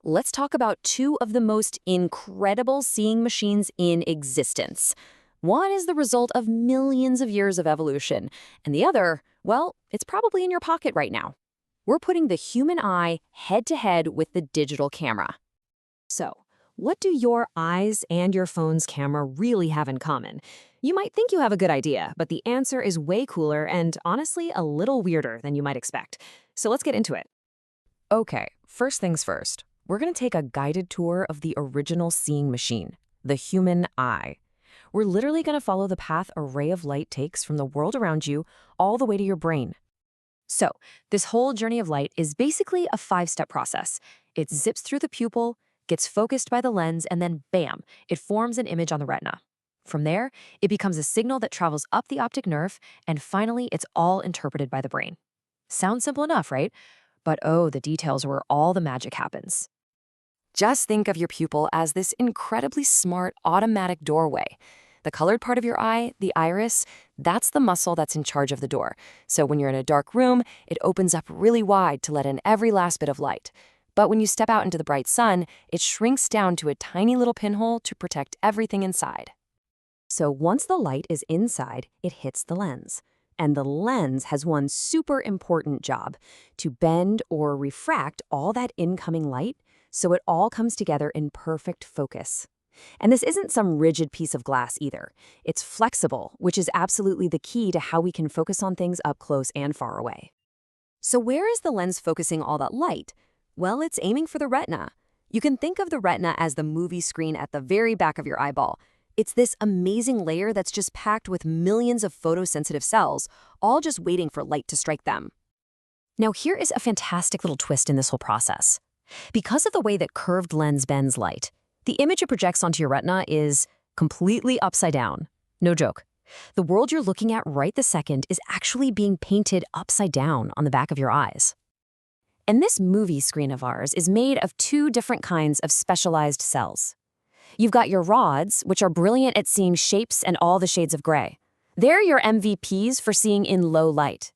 let's talk about two of the most incredible seeing machines in existence. One is the result of millions of years of evolution, and the other, well, it's probably in your pocket right now. We're putting the human eye head-to-head with the digital camera. So, what do your eyes and your phone's camera really have in common? You might think you have a good idea, but the answer is way cooler and honestly a little weirder than you might expect. So let's get into it. Okay, first things first. We're going to take a guided tour of the original seeing machine, the human eye. We're literally going to follow the path a ray of light takes from the world around you all the way to your brain. So, this whole journey of light is basically a 5-step process. It zips through the pupil, gets focused by the lens, and then bam, it forms an image on the retina. From there, it becomes a signal that travels up the optic nerve, and finally, it's all interpreted by the brain. Sounds simple enough, right? But oh, the details are where all the magic happens. Just think of your pupil as this incredibly smart automatic doorway. The colored part of your eye, the iris, that's the muscle that's in charge of the door. So when you're in a dark room, it opens up really wide to let in every last bit of light. But when you step out into the bright sun, it shrinks down to a tiny little pinhole to protect everything inside. So once the light is inside, it hits the lens. And the lens has one super important job, to bend or refract all that incoming light so it all comes together in perfect focus. And this isn't some rigid piece of glass either. It's flexible, which is absolutely the key to how we can focus on things up close and far away. So where is the lens focusing all that light? Well, it's aiming for the retina. You can think of the retina as the movie screen at the very back of your eyeball. It's this amazing layer that's just packed with millions of photosensitive cells, all just waiting for light to strike them. Now, here is a fantastic little twist in this whole process. Because of the way that curved lens bends light, the image it projects onto your retina is completely upside down. No joke. The world you're looking at right this second is actually being painted upside down on the back of your eyes. And this movie screen of ours is made of two different kinds of specialized cells. You've got your rods, which are brilliant at seeing shapes and all the shades of gray. They're your MVPs for seeing in low light.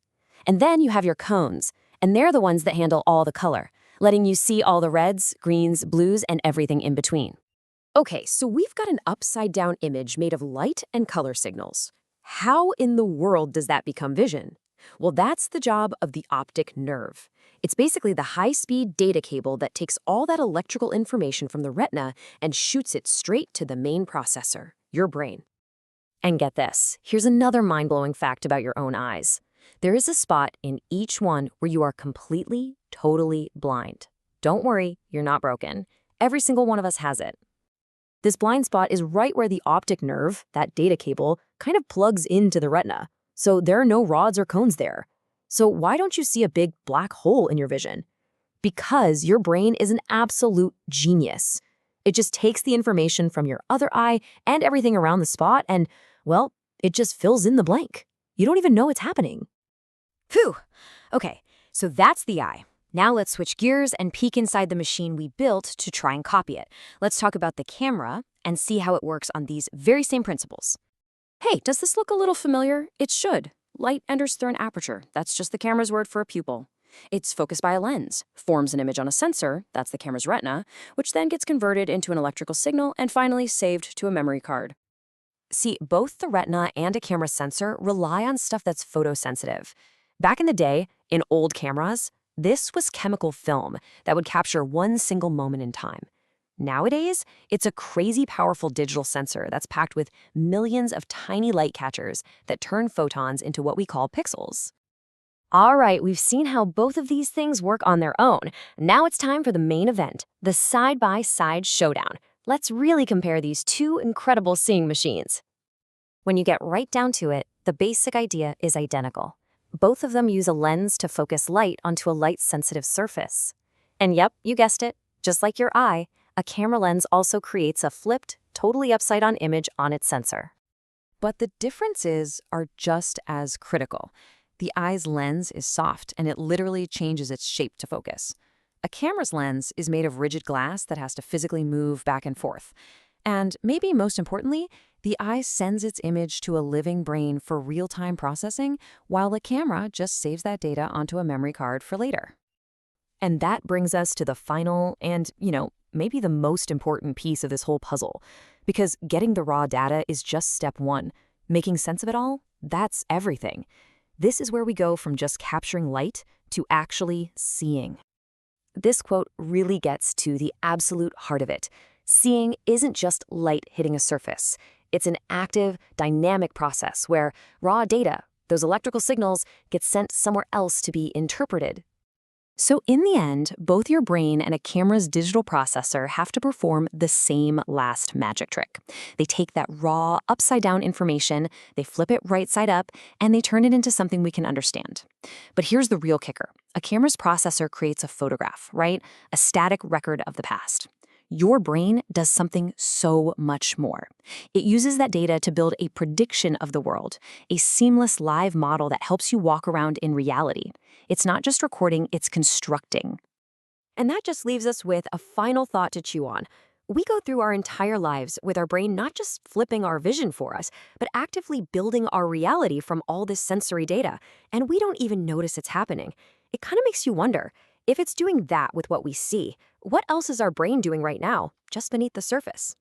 And then you have your cones, and they're the ones that handle all the color, letting you see all the reds, greens, blues, and everything in between. Okay, so we've got an upside-down image made of light and color signals. How in the world does that become vision? Well, that's the job of the optic nerve. It's basically the high-speed data cable that takes all that electrical information from the retina and shoots it straight to the main processor, your brain. And get this, here's another mind-blowing fact about your own eyes. There is a spot in each one where you are completely, totally blind. Don't worry, you're not broken. Every single one of us has it. This blind spot is right where the optic nerve, that data cable, kind of plugs into the retina. So there are no rods or cones there. So why don't you see a big black hole in your vision? Because your brain is an absolute genius. It just takes the information from your other eye and everything around the spot and, well, it just fills in the blank. You don't even know it's happening. Phew! Okay, so that's the eye. Now let's switch gears and peek inside the machine we built to try and copy it. Let's talk about the camera and see how it works on these very same principles. Hey, does this look a little familiar? It should. Light enters through an aperture. That's just the camera's word for a pupil. It's focused by a lens, forms an image on a sensor, that's the camera's retina, which then gets converted into an electrical signal and finally saved to a memory card. See, both the retina and a camera sensor rely on stuff that's photosensitive. Back in the day, in old cameras, this was chemical film that would capture one single moment in time. Nowadays, it's a crazy powerful digital sensor that's packed with millions of tiny light catchers that turn photons into what we call pixels. All right, we've seen how both of these things work on their own. Now it's time for the main event, the side-by-side showdown. Let's really compare these two incredible seeing machines. When you get right down to it, the basic idea is identical. Both of them use a lens to focus light onto a light-sensitive surface. And yep, you guessed it, just like your eye, a camera lens also creates a flipped, totally upside-down image on its sensor. But the differences are just as critical. The eye's lens is soft, and it literally changes its shape to focus. A camera's lens is made of rigid glass that has to physically move back and forth. And maybe most importantly, the eye sends its image to a living brain for real-time processing, while the camera just saves that data onto a memory card for later. And that brings us to the final and, maybe the most important piece of this whole puzzle. Because getting the raw data is just step one. Making sense of it all, that's everything. This is where we go from just capturing light to actually seeing. This quote really gets to the absolute heart of it. Seeing isn't just light hitting a surface. It's an active, dynamic process where raw data, those electrical signals, get sent somewhere else to be interpreted. So in the end, both your brain and a camera's digital processor have to perform the same last magic trick. They take that raw, upside-down information, they flip it right side up, and they turn it into something we can understand. But here's the real kicker. A camera's processor creates a photograph, right? A static record of the past. Your brain does something so much more. It uses that data to build a prediction of the world, a seamless live model that helps you walk around in reality. It's not just recording, it's constructing. And that just leaves us with a final thought to chew on. We go through our entire lives with our brain not just flipping our vision for us, but actively building our reality from all this sensory data, and we don't even notice it's happening. It kind of makes you wonder, if it's doing that with what we see, what else is our brain doing right now, just beneath the surface?